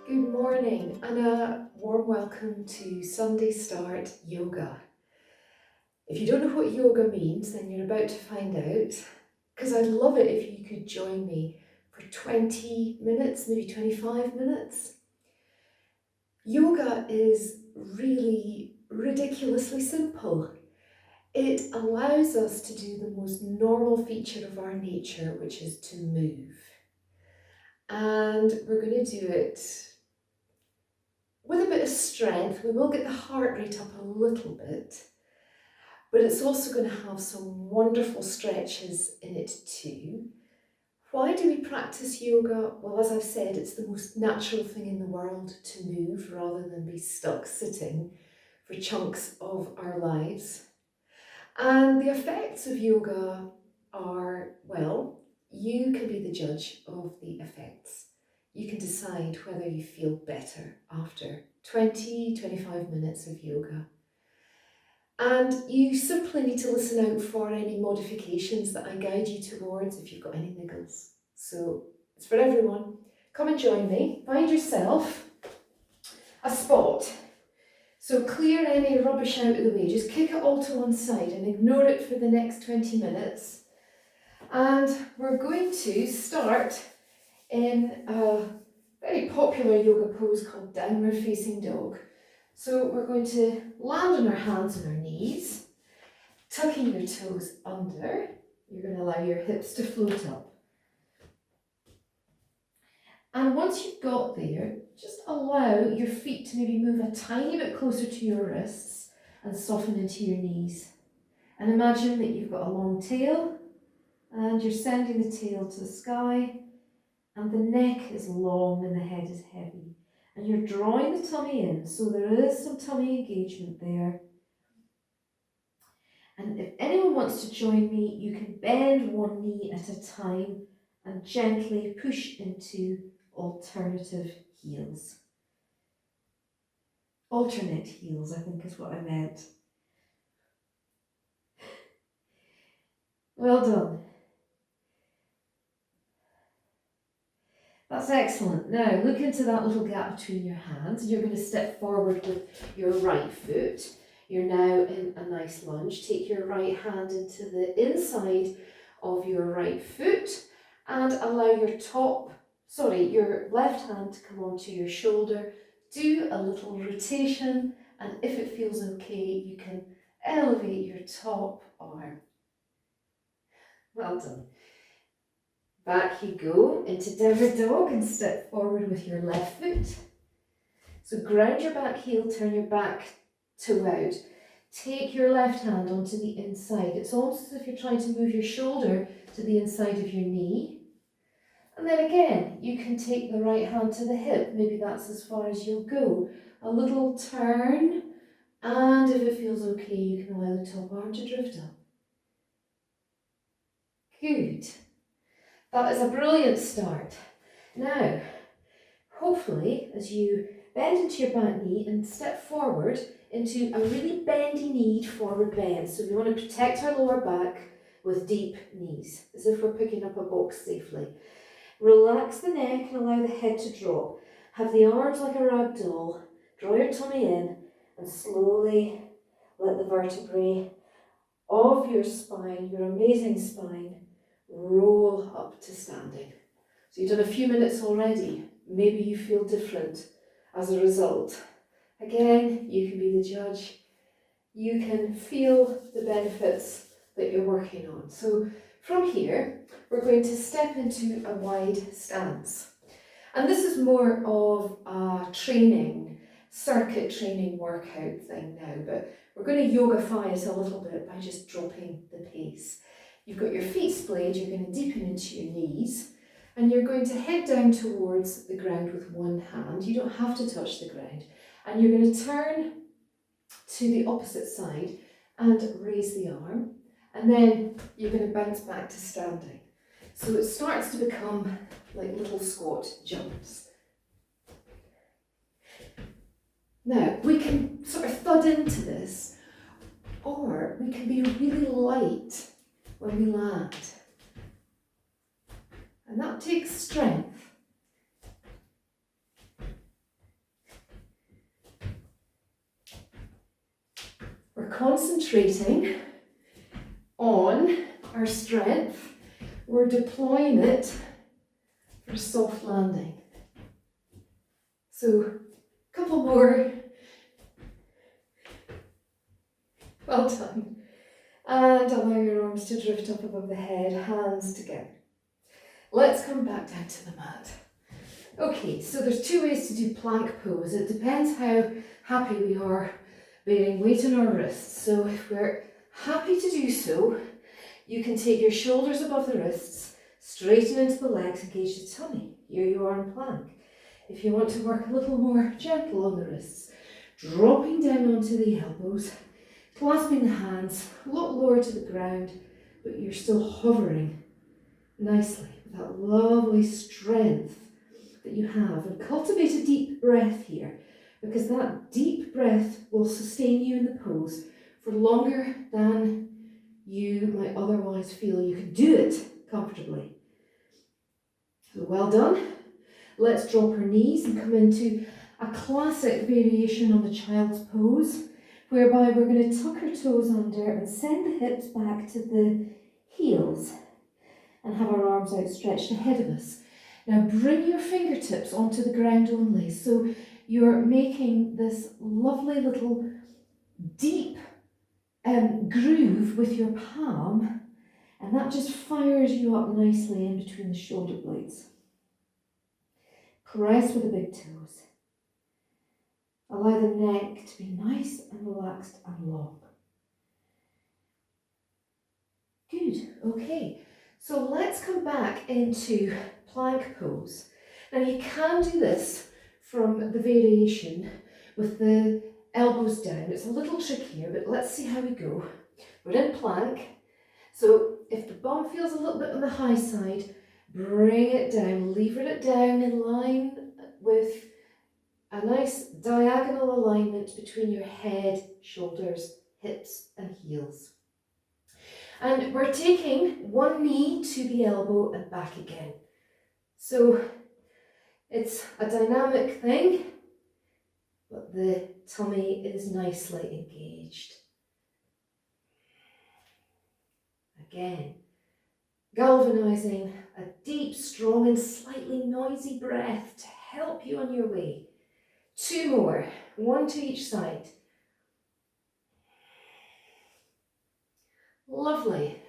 Good morning and a warm welcome to Sunday Start Yoga. If you don't know what yoga means, then you're about to find out, because I'd love it if you could join me for 20 minutes, maybe 25 minutes. Yoga is really ridiculously simple. It allows us to do the most normal feature of our nature, which is to move. And we're going to do it with a bit of strength. We will get the heart rate up a little bit, but it's also going to have some wonderful stretches in it too. Why do we practice yoga? Well, as I've said, it's the most natural thing in the world to move rather than be stuck sitting for chunks of our lives. And the effects of yoga are, well, you can be the judge of the effects. You can decide whether you feel better after 20-25 minutes of yoga. And you simply need to listen out for any modifications that I guide you towards if you've got any niggles. So it's for everyone. Come and join me. Find yourself a spot. So clear any rubbish out of the way. Just kick it all to one side and ignore it for the next 20 minutes. And we're going to start in a very popular yoga pose called Downward Facing Dog. So we're going to land on our hands and our knees, tucking your toes under. You're going to allow your hips to float up. And once you've got there, just allow your feet to maybe move a tiny bit closer to your wrists and soften into your knees. And imagine that you've got a long tail and you're sending the tail to the sky, and the neck is long and the head is heavy. And you're drawing the tummy in, so there is some tummy engagement there. And if anyone wants to join me, you can bend one knee at a time and gently push into alternative heels. Alternate heels, I think is what I meant. Well done. That's excellent. Now look into that little gap between your hands. You're going to step forward with your right foot. You're now in a nice lunge. Take your right hand into the inside of your right foot and allow your left hand to come onto your shoulder. Do a little rotation, and if it feels okay, you can elevate your top arm. Well done. Back you go into downward dog and step forward with your left foot. So ground your back heel, turn your back toe out. Take your left hand onto the inside. It's almost as if you're trying to move your shoulder to the inside of your knee. And then again, you can take the right hand to the hip. Maybe that's as far as you'll go. A little turn, and if it feels okay, you can allow the top arm to drift up. Good. That is a brilliant start. Now, hopefully, as you bend into your back knee and step forward into a really bendy-kneed forward bend. So we want to protect our lower back with deep knees, as if we're picking up a box safely. Relax the neck and allow the head to drop. Have the arms like a rag doll. Draw your tummy in and slowly let the vertebrae of your spine, your amazing spine, roll up to standing. So you've done a few minutes already. Maybe you feel different as a result. Again, you can be the judge. You can feel the benefits that you're working on. So from here, we're going to step into a wide stance. And this is more of a circuit training workout thing now, but we're going to yogify it a little bit by just dropping the pace. You've got your feet splayed, you're going to deepen into your knees, and you're going to head down towards the ground with one hand. You don't have to touch the ground. And you're going to turn to the opposite side and raise the arm. And then you're going to bounce back to standing. So it starts to become like little squat jumps. Now, we can sort of thud into this, or we can be really light when we land. And that takes strength. concentrating on our strength. We're deploying it for soft landing. So, a couple more. Well done. And allow your arms to drift up above the head, hands together. Let's come back down to the mat. Okay, so there's two ways to do plank pose. It depends how happy we are bearing weight on our wrists. So if we're happy to do so, you can take your shoulders above the wrists, straighten into the legs, engage the tummy. Here you are in plank. If you want to work a little more gentle on the wrists, dropping down onto the elbows, clasping the hands, look lower to the ground, but you're still hovering nicely with that lovely strength that you have. And cultivate a deep breath here, because that deep breath will sustain you in the pose for longer than you might otherwise feel. You can do it comfortably. So well done. Let's drop our knees and come into a classic variation on the child's pose, whereby we're going to tuck our toes under and send the hips back to the heels and have our arms outstretched ahead of us. Now bring your fingertips onto the ground only, so you're making this lovely little deep groove with your palm, and that just fires you up nicely in between the shoulder blades. Press with the big toes. Allow the neck to be nice and relaxed and long. Good, okay. So let's come back into plank pose. Now you can do this from the variation with the elbows down. It's a little trickier, but let's see how we go. We're in plank. So if the bum feels a little bit on the high side, bring it down, lever it down in line with a nice diagonal alignment between your head, shoulders, hips and heels. And we're taking one knee to the elbow and back again. So it's a dynamic thing, but the tummy is nicely engaged. Again, galvanizing a deep, strong and slightly noisy breath to help you on your way. Two more, one to each side. Lovely.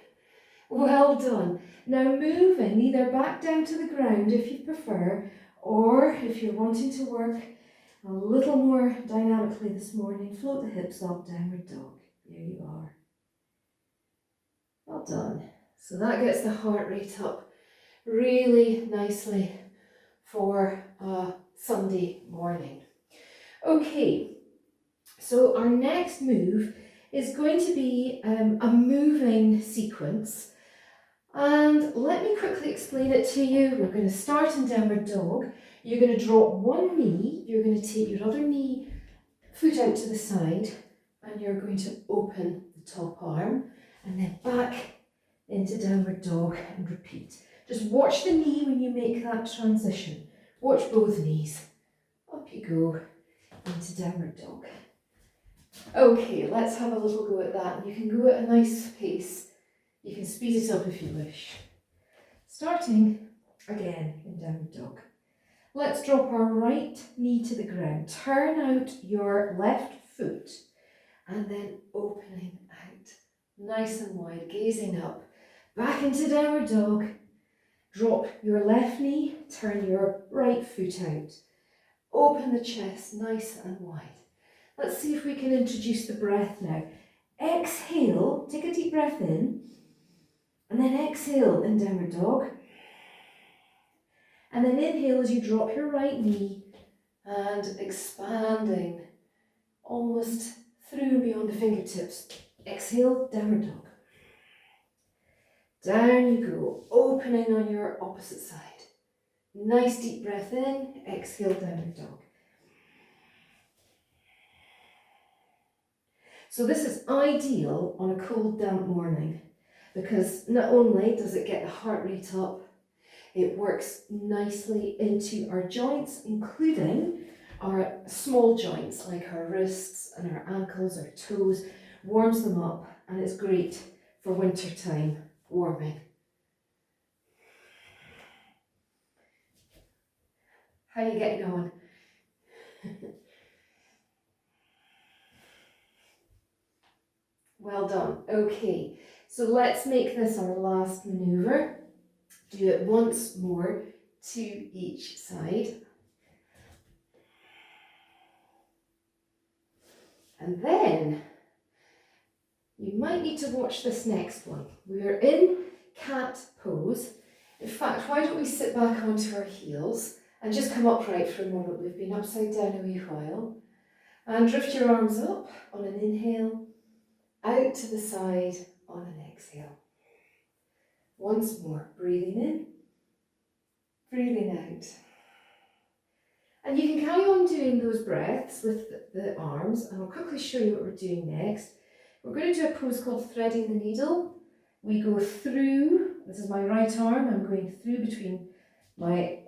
Well done. Now moving either back down to the ground if you prefer, or if you're wanting to work a little more dynamically this morning, float the hips up, downward dog. There you are. Well done. So that gets the heart rate up really nicely for a Sunday morning. Okay, so our next move is going to be a moving sequence. And let me quickly explain it to you. We're going to start in downward dog. You're going to drop one knee, you're going to take your other knee, foot out to the side, and you're going to open the top arm, and then back into downward dog and repeat. Just watch the knee when you make that transition. Watch both knees. Up you go into downward dog. Okay, let's have a little go at that. You can go at a nice pace. You can speed it up if you wish. Starting again in downward dog. Let's drop our right knee to the ground. Turn out your left foot and then opening out. Nice and wide, gazing up. Back into downward dog. Drop your left knee, turn your right foot out. Open the chest nice and wide. Let's see if we can introduce the breath now. Exhale, take a deep breath in, and then exhale in downward dog. And then inhale as you drop your right knee and expanding almost through and beyond the fingertips. Exhale, downward dog. Down you go, opening on your opposite side. Nice deep breath in, exhale, downward dog. So this is ideal on a cold, damp morning, because not only does it get the heart rate up, it works nicely into our joints, including our small joints like our wrists and our ankles, our toes. warms them up, and it's great for wintertime warming. How are you getting on? Well done. Okay, so let's make this our last maneuver. Do it once more to each side. And then you might need to watch this next one. We're in cat pose. In fact, why don't we sit back onto our heels and just come upright for a moment. We've been upside down a wee while. And drift your arms up on an inhale, out to the side on an exhale. Once more, breathing in, breathing out. And you can carry on doing those breaths with the arms, and I'll quickly show you what we're doing next. We're going to do a pose called threading the needle. We go through, this is my right arm, I'm going through between my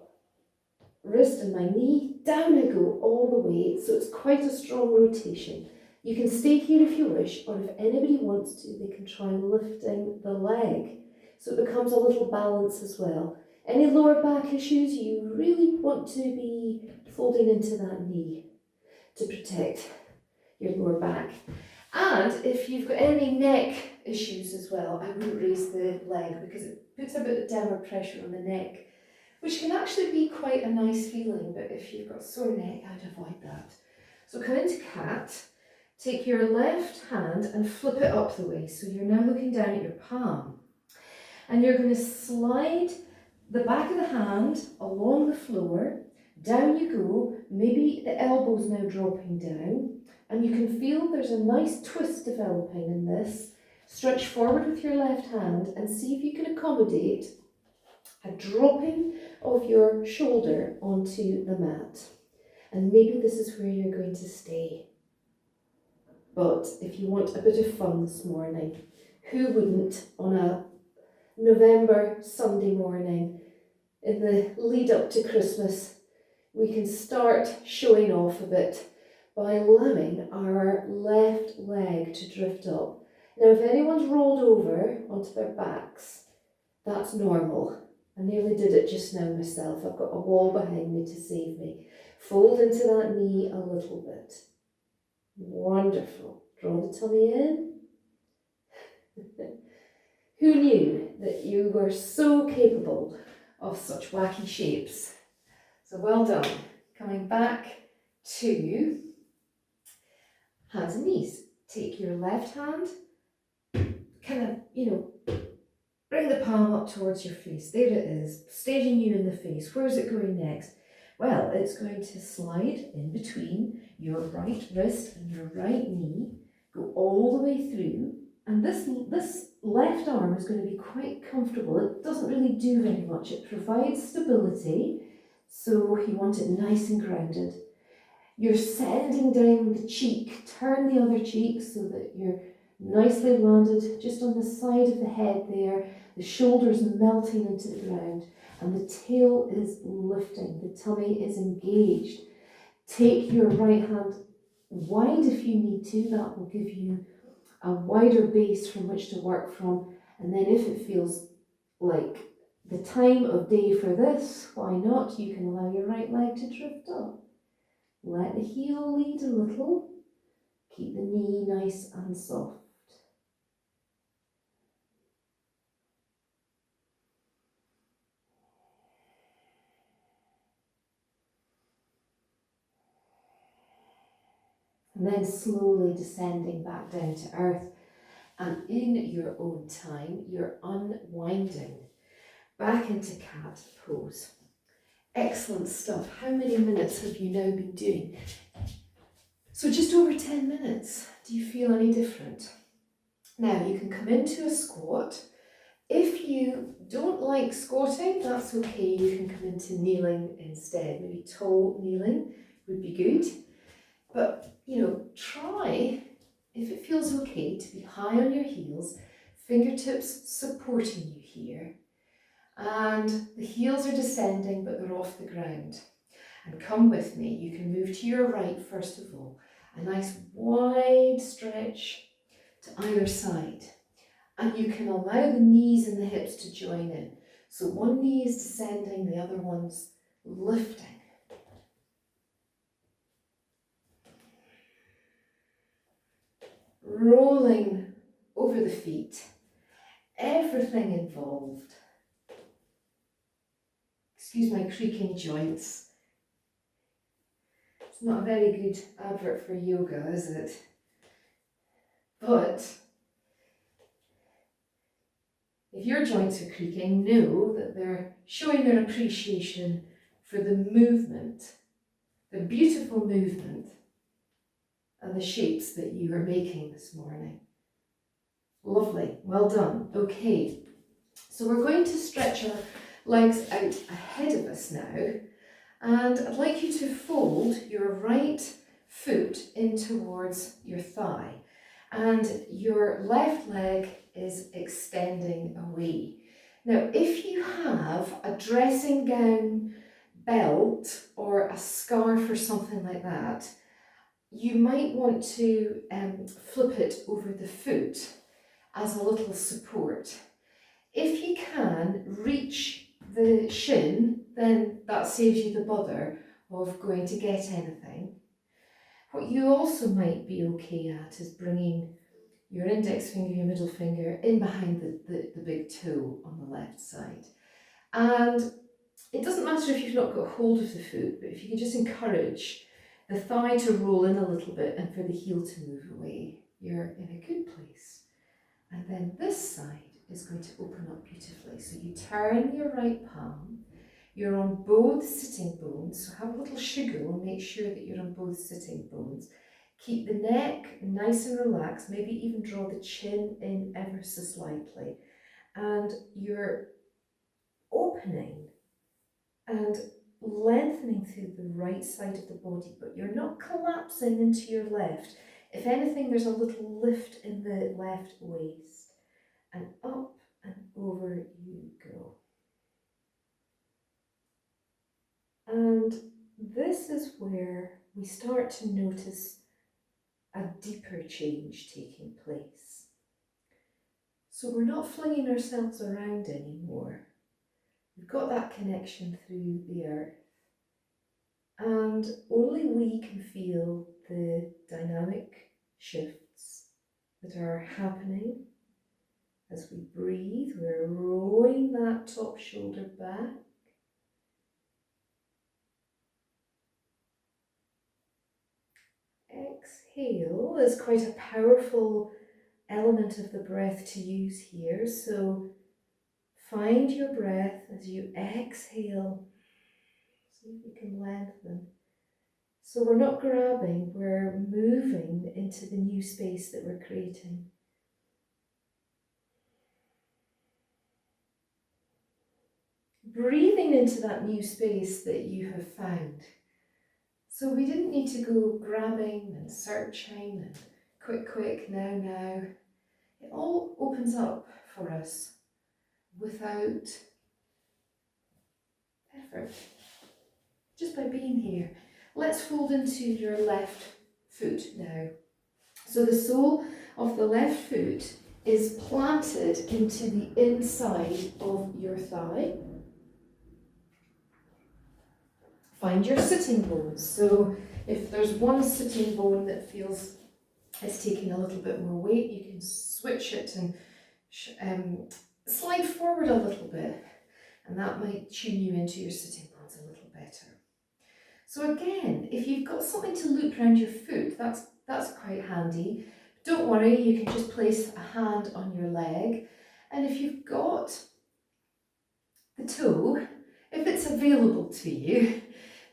wrist and my knee, down I go all the way, so it's quite a strong rotation. You can stay here if you wish, or if anybody wants to, they can try lifting the leg, so it becomes a little balance as well. Any lower back issues, you really want to be folding into that knee to protect your lower back. And if you've got any neck issues as well, I wouldn't raise the leg because it puts a bit of downward pressure on the neck, which can actually be quite a nice feeling, but if you've got a sore neck, I'd avoid that. So come into cat, take your left hand and flip it up the way. So you're now looking down at your palm. And you're going to slide the back of the hand along the floor, down you go, maybe the elbow's now dropping down, and you can feel there's a nice twist developing in this. Stretch forward with your left hand and see if you can accommodate a dropping of your shoulder onto the mat. And maybe this is where you're going to stay. But if you want a bit of fun this morning, who wouldn't on a November Sunday morning in the lead up to Christmas, we can start showing off a bit by allowing our left leg to drift up. Now, if anyone's rolled over onto their backs, that's normal. I nearly did it just now myself. I've got a wall behind me to save me. Fold into that knee a little bit. Wonderful. Draw the tummy in. Who knew that you were so capable of such wacky shapes? So well done. Coming back to hands and knees. Take your left hand, kind of, bring the palm up towards your face. There it is, staging you in the face. Where's it going next? Well, it's going to slide in between your right wrist and your right knee, go all the way through, and this left arm is going to be quite comfortable. It doesn't really do very much. It provides stability, so you want it nice and grounded. You're sending down the cheek, turn the other cheek so that you're nicely landed just on the side of the head there, the shoulders melting into the ground, and the tail is lifting, the tummy is engaged. Take your right hand wide if you need to, that will give you a wider base from which to work from, and then if it feels like the time of day for this, why not? You can allow your right leg to drift up. Let the heel lead a little, keep the knee nice and soft. And then slowly descending back down to earth, and in your own time, you're unwinding back into cat pose. Excellent stuff. How many minutes have you now been doing? So just over 10 minutes. Do you feel any different? Now you can come into a squat. If you don't like squatting, that's okay. You can come into kneeling instead. Maybe tall kneeling would be good. But, try, if it feels okay, to be high on your heels, fingertips supporting you here. And the heels are descending, but they're off the ground. And come with me. You can move to your right, first of all. A nice wide stretch. to either side. And you can allow the knees and the hips to join in. So one knee is descending, the other one's lifting. Rolling over the feet, everything involved. Excuse my creaking joints. It's not a very good advert for yoga, is it? But if your joints are creaking, know that they're showing their appreciation for the movement, the beautiful movement, and the shapes that you are making this morning. Lovely, well done. Okay, so we're going to stretch our legs out ahead of us now, and I'd like you to fold your right foot in towards your thigh, and your left leg is extending away. Now, if you have a dressing gown, belt, or a scarf or something like that, you might want to flip it over the foot as a little support. If you can reach the shin, then that saves you the bother of going to get anything. What you also might be okay at is bringing your index finger, your middle finger in behind the big toe on the left side. And it doesn't matter if you've not got hold of the foot, but if you can just encourage the thigh to roll in a little bit and for the heel to move away, you're in a good place. And then this side is going to open up beautifully. So you turn your right palm, you're on both sitting bones, so have a little shiggle and make sure that you're on both sitting bones. Keep the neck nice and relaxed, maybe even draw the chin in ever so slightly. And you're opening and lengthening through the right side of the body, but you're not collapsing into your left. If anything, there's a little lift in the left waist. And up and over you go. And this is where we start to notice a deeper change taking place. So we're not flinging ourselves around anymore. We've got that connection through the earth. And only we can feel the dynamic shifts that are happening. As we breathe, we're rolling that top shoulder back. Exhale is quite a powerful element of the breath to use here. So find your breath as you exhale. See if you can lengthen. So we're not grabbing, we're moving into the new space that we're creating. Breathing into that new space that you have found. So we didn't need to go grabbing and searching and quick, now. It all opens up for us without effort, just by being here. Let's fold into your left foot now. So the sole of the left foot is planted into the inside of your thigh. Find your sitting bones. So if there's one sitting bone that feels it's taking a little bit more weight, you can switch it and slide forward a little bit, and that might tune you into your sitting bones a little better. So again, if you've got something to loop around your foot, that's quite handy. Don't worry, you can just place a hand on your leg, and if you've got the toe, if it's available to you,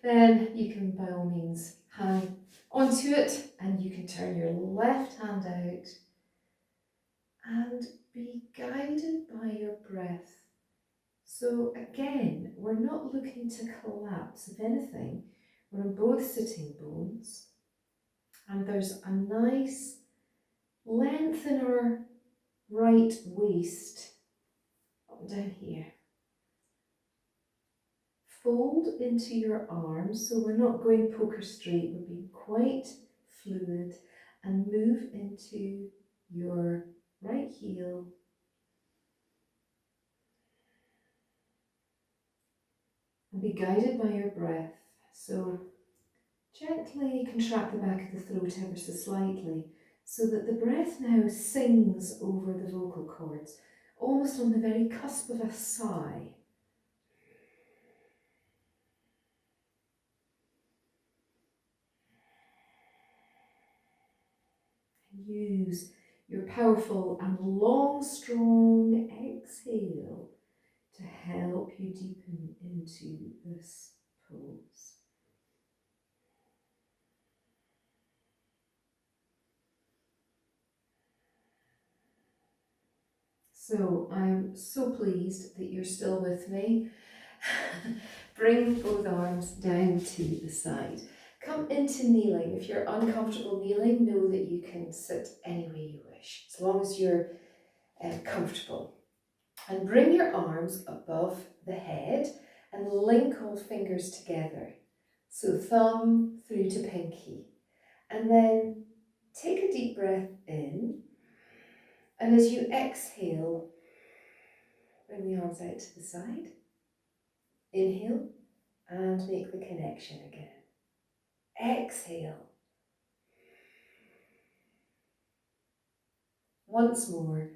then you can by all means hang onto it, and you can turn your left hand out and be guided by your breath. So again, we're not looking to collapse. If anything, we're on both sitting bones, and there's a nice length in our right waist, up and down here. Fold into your arms, so we're not going poker straight, we're being quite fluid, and move into your right heel, and be guided by your breath. So gently contract the back of the throat ever so slightly, so that the breath now sings over the vocal cords, almost on the very cusp of a sigh. Use your powerful and long, strong exhale to help you deepen into this pose. So I'm so pleased that you're still with me. Bring both arms down to the side. Come into kneeling. If you're uncomfortable kneeling, know that you can sit any way you wish, as long as you're comfortable. And bring your arms above the head and link all fingers together. So thumb through to pinky. And then take a deep breath in. And as you exhale, bring the arms out to the side. Inhale and make the connection again. Exhale. Once more.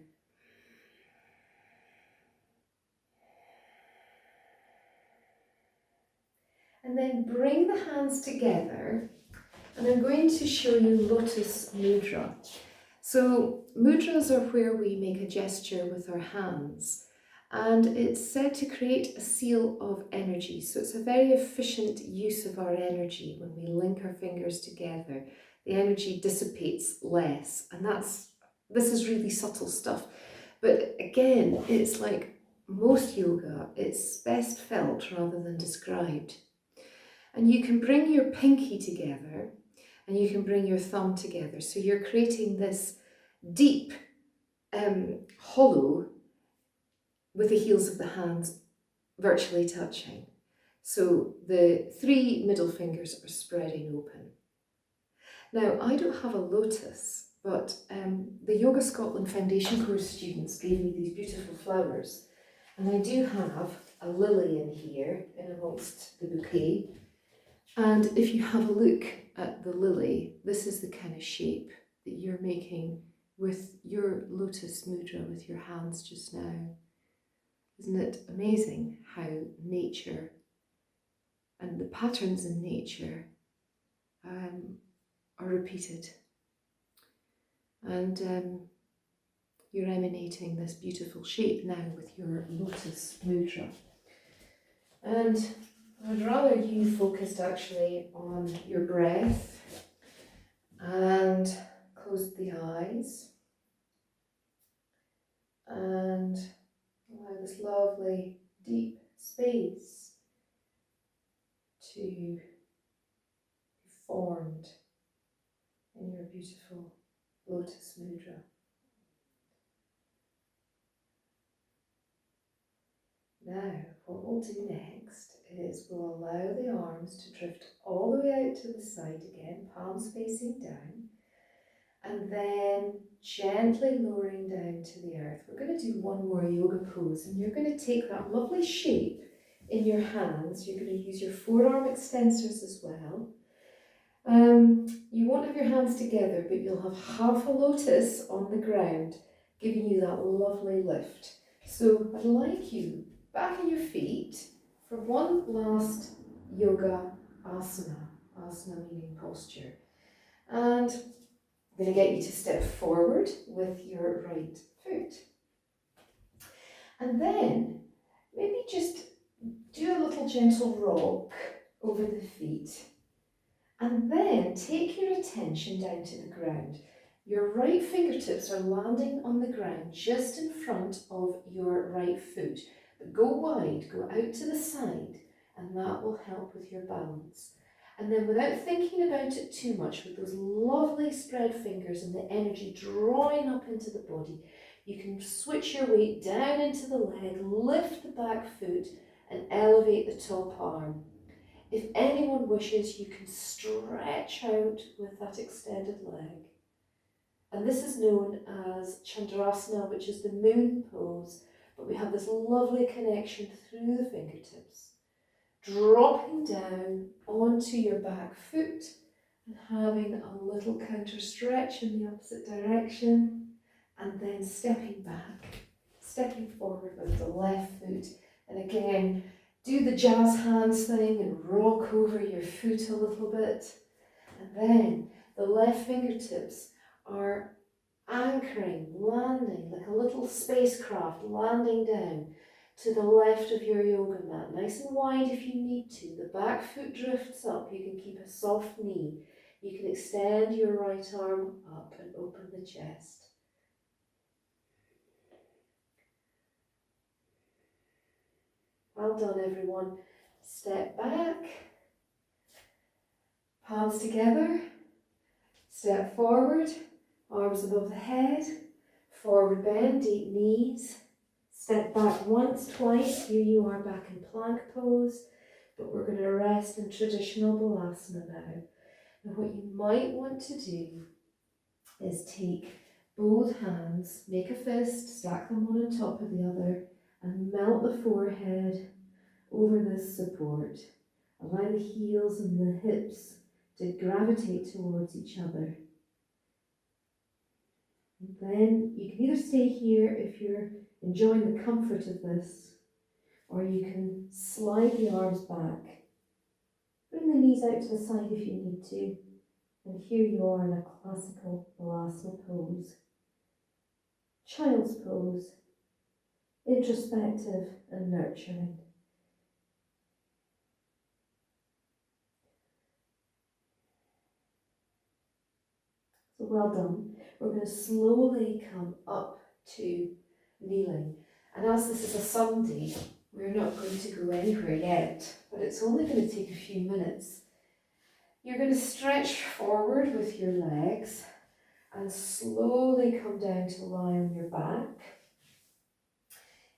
And then bring the hands together, and I'm going to show you Lotus Mudra. So mudras are where we make a gesture with our hands, and it's said to create a seal of energy. So it's a very efficient use of our energy. When we link our fingers together, the energy dissipates less, and this is really subtle stuff. But again, it's like most yoga, it's best felt rather than described. And you can bring your pinky together and you can bring your thumb together. So you're creating this deep hollow with the heels of the hands virtually touching. So the three middle fingers are spreading open. Now, I don't have a lotus, but the Yoga Scotland Foundation course students gave me these beautiful flowers. And I do have a lily in here, in amongst the bouquet. And if you have a look at the lily, this is the kind of shape that you're making with your Lotus Mudra with your hands just now. Isn't it amazing how nature and the patterns in nature are repeated? And you're emanating this beautiful shape now with your Lotus Mudra. And I'd rather you focused actually on your breath and close the eyes and allow this lovely deep space to be formed in your beautiful Lotus Mudra. Now, what we'll do next is we'll allow the arms to drift all the way out to the side again, palms facing down, and then gently lowering down to the earth. We're going to do one more yoga pose, and you're going to take that lovely shape in your hands. You're going to use your forearm extensors as well. You won't have your hands together, but you'll have half a lotus on the ground, giving you that lovely lift. So I'd like you back on your feet for one last yoga asana, asana meaning posture. And I'm going to get you to step forward with your right foot. And then maybe just do a little gentle rock over the feet. And then take your attention down to the ground. Your right fingertips are landing on the ground just in front of your right foot. But go wide, go out to the side, and that will help with your balance. And then without thinking about it too much, with those lovely spread fingers and the energy drawing up into the body, you can switch your weight down into the leg, lift the back foot, and elevate the top arm. If anyone wishes, you can stretch out with that extended leg. And this is known as Chandrasana, which is the moon pose, but we have this lovely connection through the fingertips, dropping down onto your back foot and having a little counter stretch in the opposite direction, and then stepping back, stepping forward with the left foot, and again, do the jazz hands thing and rock over your foot a little bit, and then the left fingertips are anchoring, landing like a little spacecraft, landing down to the left of your yoga mat, nice and wide if you need to. The back foot drifts up, you can keep a soft knee. You can extend your right arm up and open the chest. Well done, everyone. Step back, palms together, step forward, arms above the head, forward bend, deep knees. Step back once, twice. Here you are back in plank pose, but we're going to rest in traditional balasana now. And what you might want to do is take both hands, make a fist, stack them one on top of the other, and melt the forehead over this support. Allow the heels and the hips to gravitate towards each other. And then you can either stay here if you're enjoying the comfort of this, or you can slide the arms back. Bring the knees out to the side if you need to. And here you are in a classical balasana pose. Child's pose, introspective and nurturing. So well done. We're going to slowly come up to kneeling. And as this is a Sunday, we're not going to go anywhere yet, but it's only going to take a few minutes. You're going to stretch forward with your legs and slowly come down to lie on your back.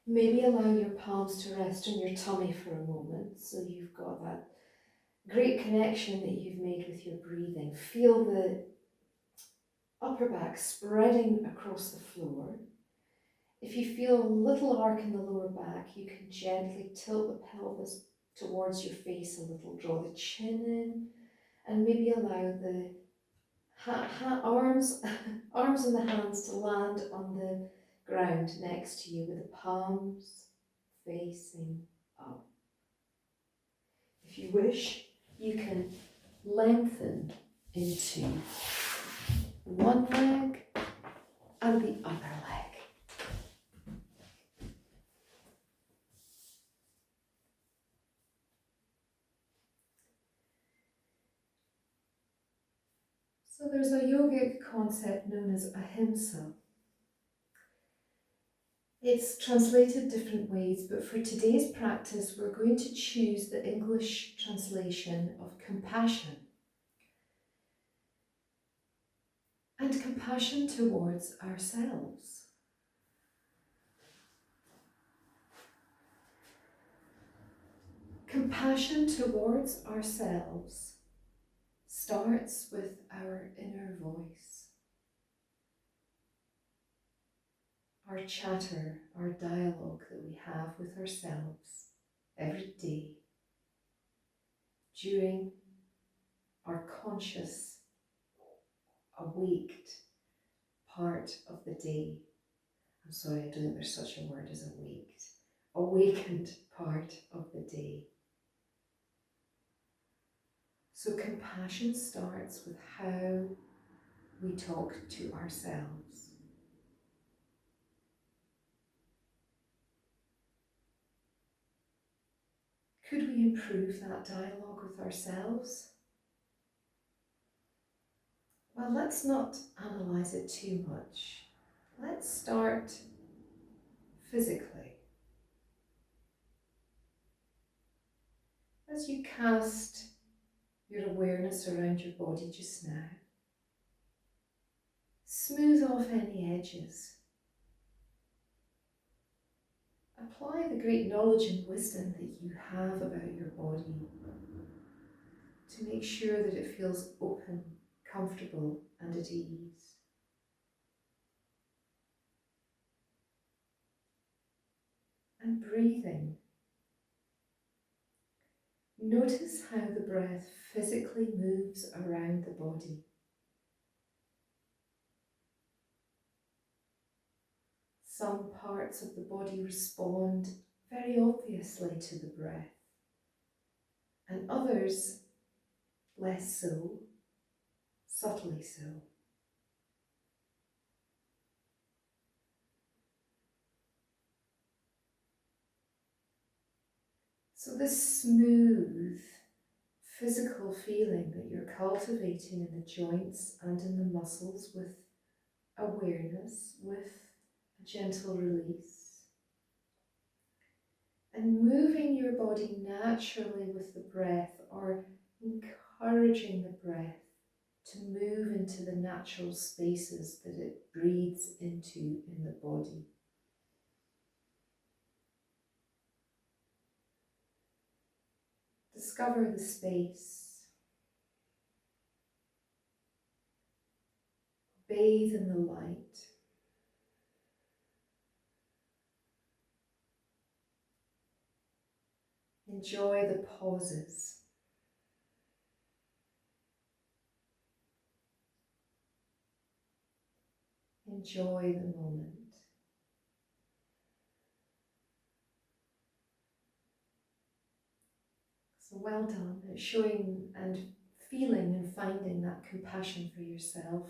Maybe allow your palms to rest on your tummy for a moment, so you've got that great connection that you've made with your breathing. Feel the upper back spreading across the floor. If you feel a little arc in the lower back, you can gently tilt the pelvis towards your face a little, draw the chin in, and maybe allow the arms and the hands to land on the ground next to you with the palms facing up. If you wish, you can lengthen into one leg and the other leg. So there's a yogic concept known as ahimsa. It's translated different ways, but for today's practice, we're going to choose the English translation of compassion. And compassion towards ourselves. Compassion towards ourselves starts with our inner voice. Our chatter, our dialogue that we have with ourselves every day during our conscious, awaked part of the day. I'm sorry, I don't think there's such a word as awaked. Awakened part of the day. So compassion starts with how we talk to ourselves. Could we improve that dialogue with ourselves? Well, let's not analyse it too much. Let's start physically. As you cast your awareness around your body just now, smooth off any edges. Apply the great knowledge and wisdom that you have about your body to make sure that it feels open, comfortable, and at ease. and breathing. Notice how the breath physically moves around the body. Some parts of the body respond very obviously to the breath, and others less so, subtly so. So this smooth physical feeling that you're cultivating in the joints and in the muscles with awareness, with a gentle release, and moving your body naturally with the breath, or encouraging the breath to move into the natural spaces that it breathes into in the body. Discover the space. Bathe in the light. Enjoy the pauses. Enjoy the moment. So well done at showing and feeling and finding that compassion for yourself.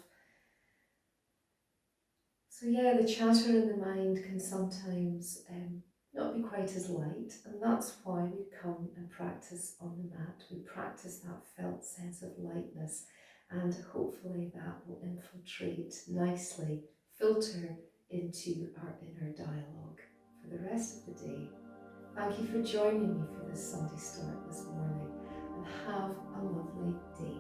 So yeah, the chatter in the mind can sometimes not be quite as light, and that's why we come and practice on the mat. We practice that felt sense of lightness, and hopefully that will infiltrate nicely, filter into our inner dialogue for the rest of the day. Thank you for joining me for this Sunday start this morning, and have a lovely day.